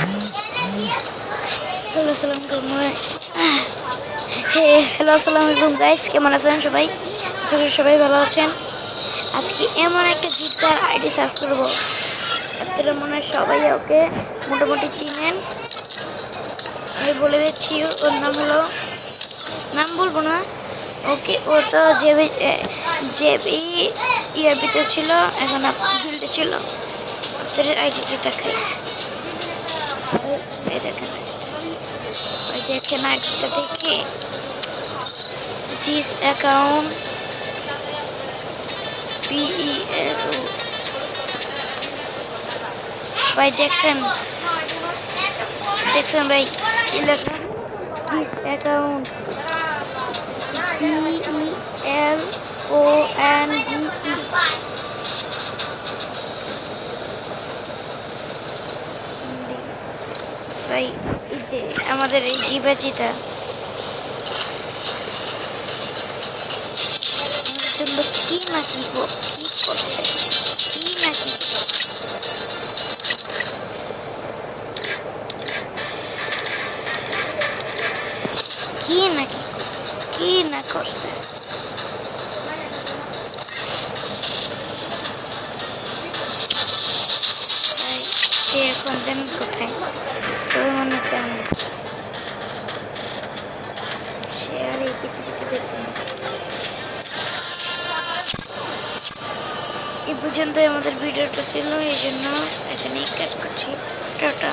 Hello আসসালামু আলাইকুম। Hello আসসালামু আলাইকুম গাইস, কেমন আছেন সবাই? আশা করি সবাই ভালো আছেন। আজকে এমন একটা জিদ্দার আইডি সার্চ করবো, আপনারা মনে হয় সবাই ওকে মোটামুটি চিনেন। আমি বলে দিচ্ছি, ওর নাম হলো, নাম বলবো না, ওকে ও তো জেবি ইয়াবিতে ছিল, এখন গিল্ডে ছিল। আপনাদের আইডিটা দেখাই, এই দেখেন, ওই দেখেন আইডিটা দেখে this account PELO ভাই দেখছেন ভাই কি লেখা, this account PELONGE ভাই। এই যে আমাদের এই জিবাজিটা জন্য কি না কি করছে, কি না কি নাকি কি না করছে। সে এখন জানেন কোথায়, সবাই মনে তেমন সে আর এই পৃথিবীতে বেঁচে নেই। এই পর্যন্ত আমাদের ভিডিওটা ছিল, এই জন্য এখানেই কাট করছি। টাটা।